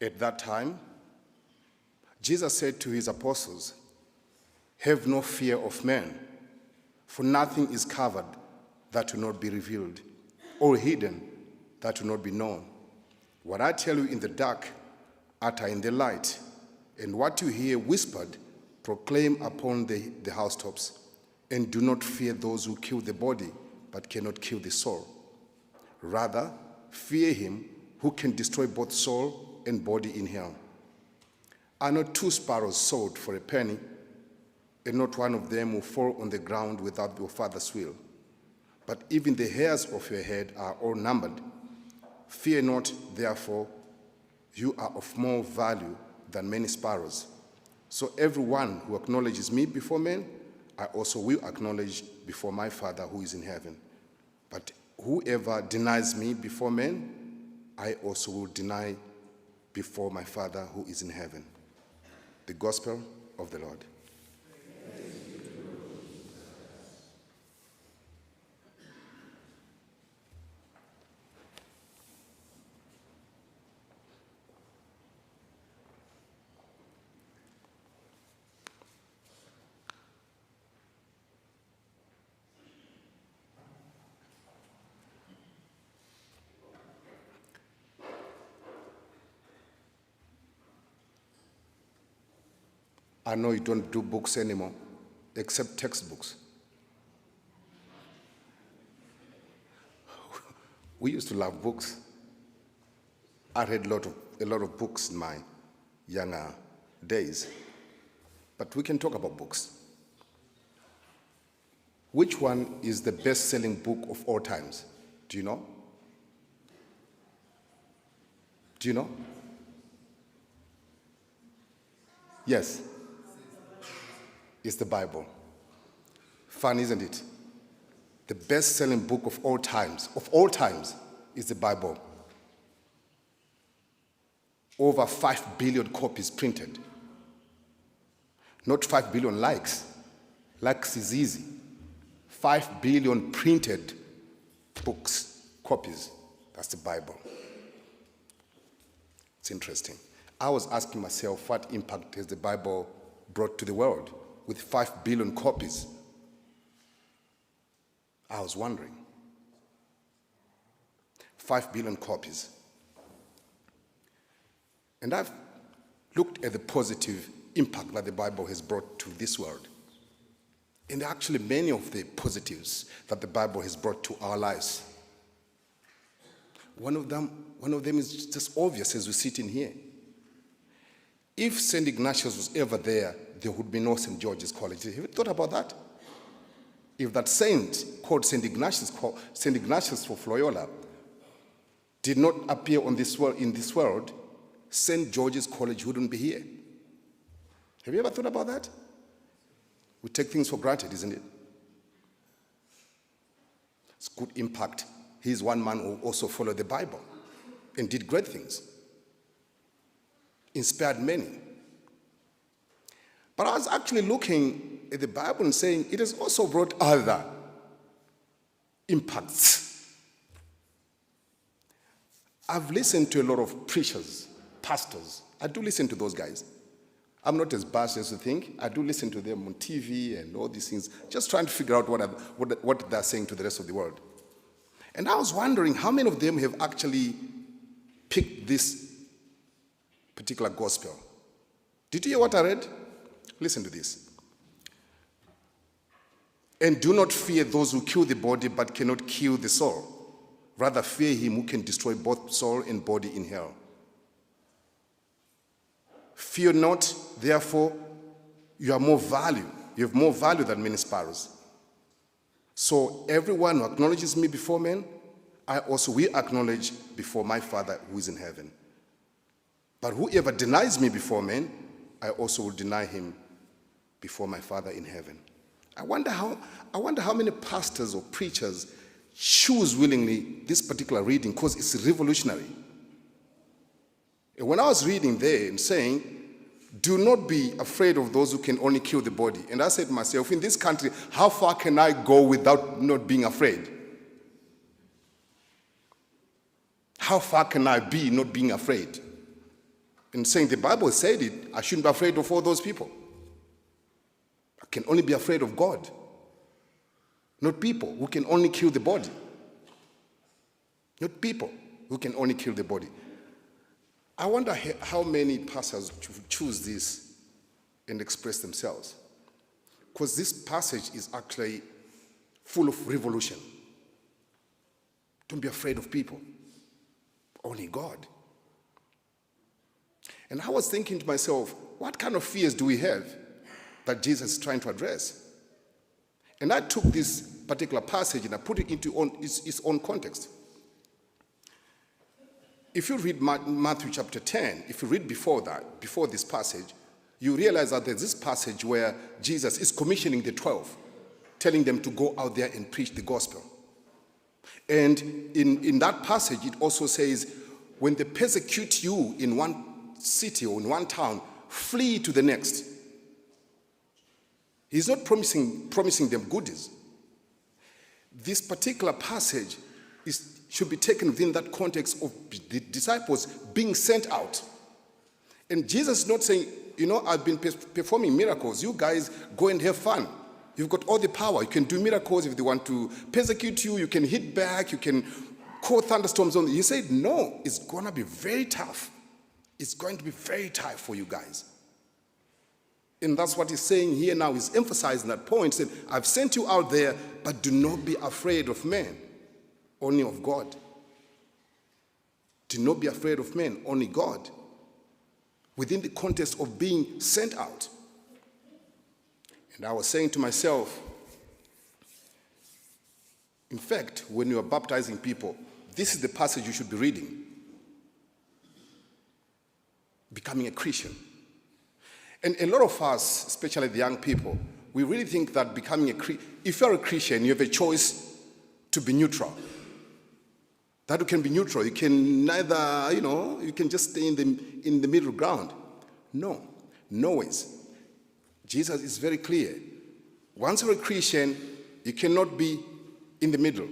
At that time, Jesus said to his apostles, "Have no fear of men, for nothing is covered that will not be revealed, or hidden that will not be known. What I tell you in the dark, utter in the light, and what you hear whispered, proclaim upon the housetops. And do not fear those who kill the body, but cannot kill the soul. Rather, fear him who can destroy both soul and body in hell. Are not 2 sparrows sold for a penny, and not one of them will fall on the ground without your Father's will? But even the hairs of your head are all numbered. Fear not, therefore, you are of more value than many sparrows. So everyone who acknowledges me before men, I also will acknowledge before my Father who is in heaven. But whoever denies me before men, I also will deny before my Father who is in heaven." The Gospel of the Lord. I know you don't do books anymore, except textbooks. We used to love books. I read a lot of books in my younger days. But we can talk about books. Which one is the best-selling book of all times? Do you know? Do you know? Yes. It's the Bible. Fun, isn't it? The best-selling book of all times, is the Bible. Over 5 billion copies printed. Not 5 billion likes. Likes is easy. 5 billion printed books, copies. That's the Bible. It's interesting. I was asking myself, what impact has the Bible brought to the world with 5 billion copies? I was wondering. 5 billion copies. And I've looked at the positive impact that the Bible has brought to this world. And actually many of the positives that the Bible has brought to our lives. One of them is just obvious as we sit in here. If St. Ignatius was ever there would be no St. George's College. Have you thought about that? If that saint called St. Ignatius of Loyola did not appear in this world, St. George's College wouldn't be here. Have you ever thought about that? We take things for granted, isn't it? It's good impact. He's one man who also followed the Bible and did great things. Inspired many. But I was actually looking at the Bible and saying it has also brought other impacts. I've listened to a lot of preachers, pastors. I do listen to those guys. I'm not as bad as you think. I do listen to them on TV and all these things, just trying to figure out what they're saying to the rest of the world. And I was wondering how many of them have actually picked this particular gospel. Did you hear what I read? Listen to this. And do not fear those who kill the body but cannot kill the soul. Rather fear him who can destroy both soul and body in hell. Fear not, therefore, you have more value than many sparrows. So everyone who acknowledges me before men, I also will acknowledge before my Father who is in heaven. But whoever denies me before men, I also will deny him before my Father in heaven. I wonder how many pastors or preachers choose willingly this particular reading because it's revolutionary. And when I was reading there and saying, do not be afraid of those who can only kill the body. And I said to myself, in this country, how far can I go without not being afraid? How far can I be not being afraid? and saying the Bible said it, I shouldn't be afraid of all those people. I can only be afraid of God, not people who can only kill the body. Not people who can only kill the body. I wonder how many pastors choose this and express themselves. Because this passage is actually full of revolution. Don't be afraid of people. Only God. And I was thinking to myself, what kind of fears do we have that Jesus is trying to address? And I took this particular passage and I put it into its own context. If you read Matthew chapter 10, if you read before this passage, you realize that there's this passage where Jesus is commissioning the 12, telling them to go out there and preach the gospel. And in that passage, it also says, when they persecute you in one city or in one town, flee to the next. He's not promising them goodies. This particular passage should be taken within that context of the disciples being sent out. And Jesus is not saying, I've been performing miracles. You guys go and have fun. You've got all the power. You can do miracles. If they want to persecute you, you can hit back. You can call thunderstorms on them. He said, no, it's going to be very tough. It's going to be very tough for you guys. And that's what he's saying here now. He's emphasizing that point. He said, I've sent you out there, but do not be afraid of men, only of God. Do not be afraid of men, only God. Within the context of being sent out. And I was saying to myself, in fact, when you are baptizing people, this is the passage you should be reading. Becoming a Christian. And a lot of us, especially the young people, we really think that becoming a Christian, if you're a Christian, you have a choice to be neutral. That you can be neutral. You can neither, you can just stay in the middle ground. No ways. Jesus is very clear. Once you're a Christian, you cannot be in the middle.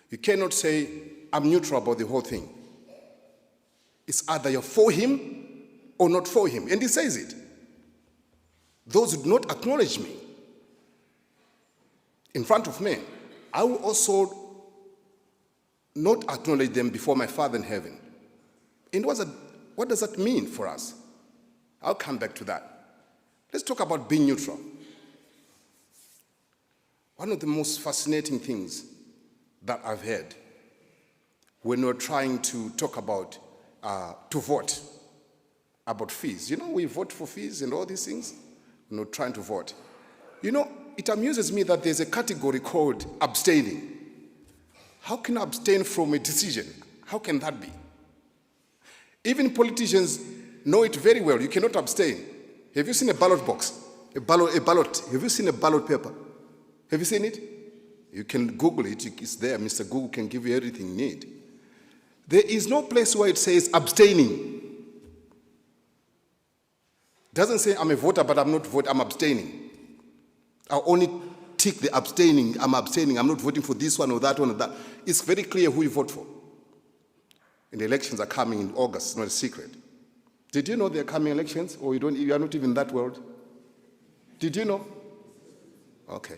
You cannot say, I'm neutral about the whole thing. It's either you're for him or not for him. And he says it. Those who do not acknowledge me in front of men, I will also not acknowledge them before my Father in heaven. And what does that mean for us? I'll come back to that. Let's talk about being neutral. One of the most fascinating things that I've heard when we're trying to talk about, to vote about fees. We vote for fees and all these things. We're not trying to vote. It amuses me that there's a category called abstaining. How can I abstain from a decision? How can that be? Even politicians know it very well. You cannot abstain. Have you seen a ballot box? A ballot. Have you seen a ballot paper? Have you seen it? You can Google it. It's there. Mr. Google can give you everything you need. There is no place where it says abstaining. It doesn't say I'm a voter, but I'm not voting. I'm abstaining. I'll only tick the abstaining. I'm abstaining. I'm not voting for this one or that one or that. It's very clear who you vote for. And the elections are coming in August. It's not a secret. Did you know there are coming elections? Or you are not even in that world? Did you know? Okay.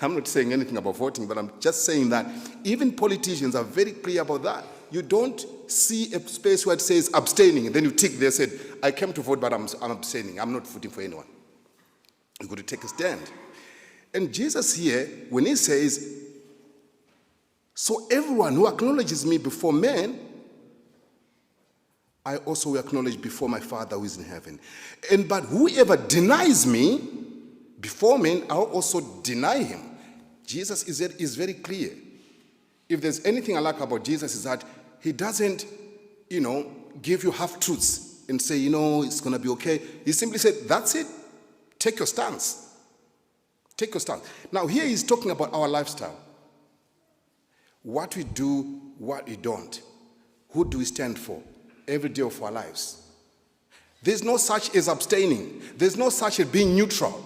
I'm not saying anything about voting, but I'm just saying that even politicians are very clear about that. You don't see a space where it says abstaining, and then you tick there, said, I came to vote, but I'm abstaining. I'm not voting for anyone. You've got to take a stand. And Jesus here, when he says, so everyone who acknowledges me before men, I also will acknowledge before my Father who is in heaven. But whoever denies me before men, I'll also deny him. Jesus is very clear. If there's anything I like about Jesus is that he doesn't, give you half-truths and say, it's going to be okay. He simply said, that's it. Take your stance. Take your stance. Now, here he's talking about our lifestyle. What we do, what we don't. Who do we stand for every day of our lives? There's no such as abstaining. There's no such as being neutral.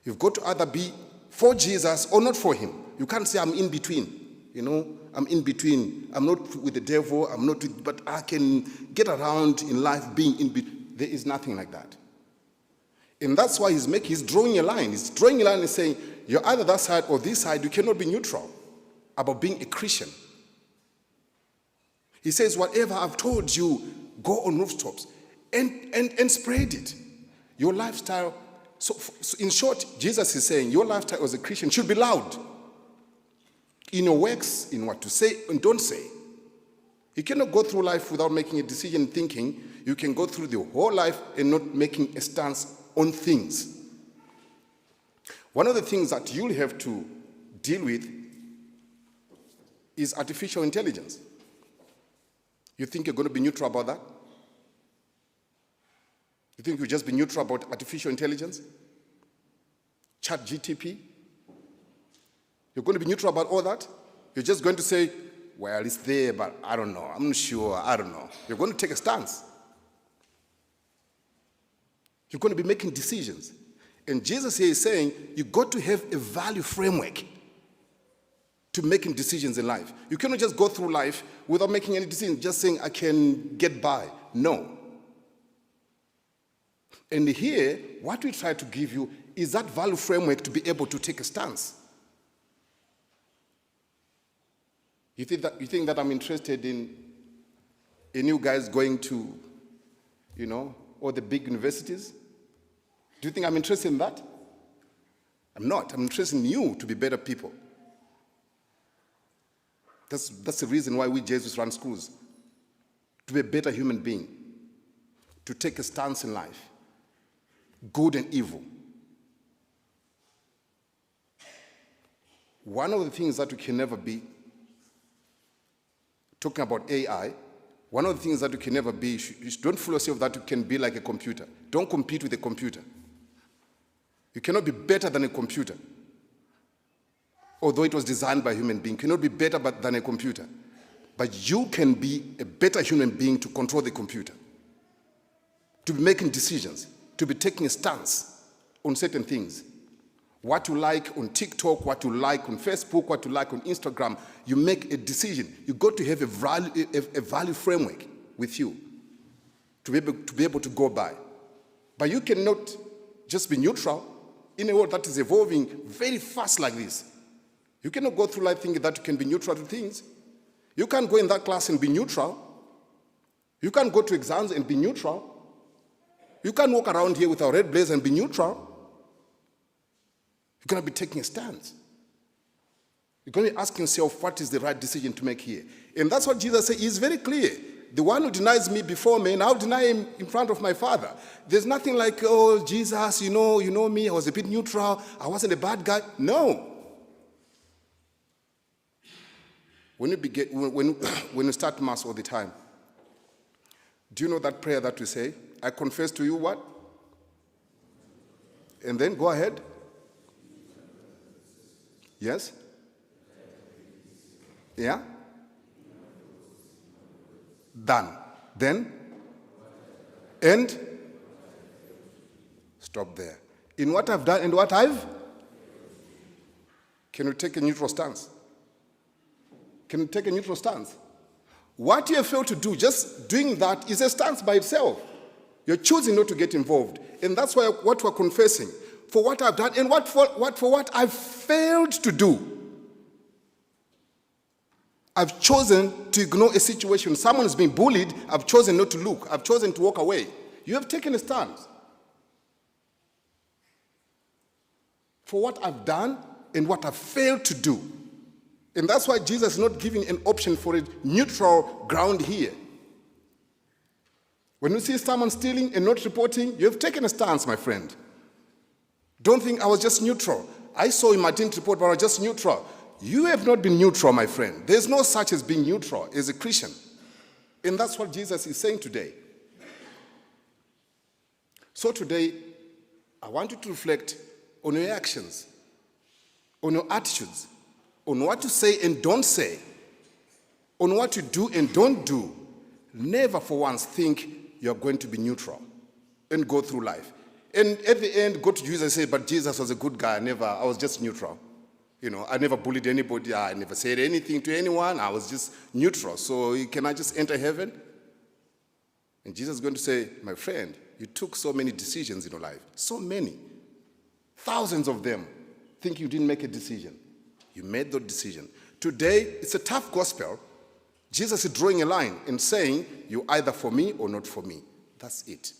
You've got to either be for Jesus or not for him. You can't say I'm in between. I'm in between. I'm not with the devil, but I can get around in life being in between. There is nothing like that. And that's why he's drawing a line. He's drawing a line and saying, you're either that side or this side. You cannot be neutral about being a Christian. He says, whatever I've told you, go on rooftops and spread it. Your lifestyle. So in short, Jesus is saying your lifestyle as a Christian should be loud. In your works, in what to say and don't say. You cannot go through life without making a decision, thinking you can go through the whole life and not making a stance on things. One of the things that you'll have to deal with is artificial intelligence. You think you're going to be neutral about that? You think you'll just be neutral about artificial intelligence? ChatGPT? You're going to be neutral about all that? You're just going to say, well, it's there, but I don't know. I'm not sure. I don't know. You're going to take a stance. You're going to be making decisions. And Jesus here is saying, you've got to have a value framework to making decisions in life. You cannot just go through life without making any decisions, just saying, I can get by. No. And here, what we try to give you is that value framework to be able to take a stance. You think that I'm interested in you guys going to, all the big universities? Do you think I'm interested in that? I'm not. I'm interested in you to be better people. That's the reason why we Jesus run schools. To be a better human being. To take a stance in life. Good and evil. One of the things that we can never be, talking about AI, one of the things that you can never be, you don't fool yourself that you can be like a computer. Don't compete with a computer. You cannot be better than a computer. Although it was designed by a human being, cannot be better than a computer. But you can be a better human being to control the computer. To be making decisions, to be taking a stance on certain things. What you like on TikTok, what you like on Facebook, what you like on Instagram, you make a decision. You got to have a value framework with you to be able to go by. But you cannot just be neutral in a world that is evolving very fast like this. You cannot go through life thinking that you can be neutral to things. You can't go in that class and be neutral. You can't go to exams and be neutral. You can't walk around here with a red blazer and be neutral. You're going to be taking a stance. You're going to be asking yourself, what is the right decision to make here? And that's what Jesus said. He's very clear. The one who denies me before men, I'll deny him in front of my Father. There's nothing like, oh, Jesus, you know me, I was a bit neutral, I wasn't a bad guy. No. When you start Mass all the time, do you know that prayer that we say? I confess to you what? And then go ahead. Yes? Yeah? Done. Then? And? Stop there. In what I've done and what I've? Can you take a neutral stance? Can you take a neutral stance? What you have failed to do, just doing that, is a stance by itself. You're choosing not to get involved. And that's why what we're confessing. For what I've done and for what I've failed to do. I've chosen to ignore a situation. Someone is being bullied. I've chosen not to look. I've chosen to walk away. You have taken a stance. For what I've done and what I've failed to do. And that's why Jesus is not giving an option for a neutral ground here. When you see someone stealing and not reporting, you have taken a stance, my friend. Don't think I was just neutral. I saw him, I didn't report, but I was just neutral. You have not been neutral, my friend. There's no such as being neutral as a Christian. And that's what Jesus is saying today. So today, I want you to reflect on your actions, on your attitudes, on what you say and don't say, on what you do and don't do. Never for once think you're going to be neutral and go through life. And at the end, go to Jesus and say, but Jesus was a good guy. I was just neutral. I never bullied anybody. I never said anything to anyone. I was just neutral. So can I just enter heaven? And Jesus is going to say, my friend, you took so many decisions in your life. So many. Thousands of them. Think you didn't make a decision. You made the decision. Today, it's a tough gospel. Jesus is drawing a line and saying, you're either for me or not for me. That's it.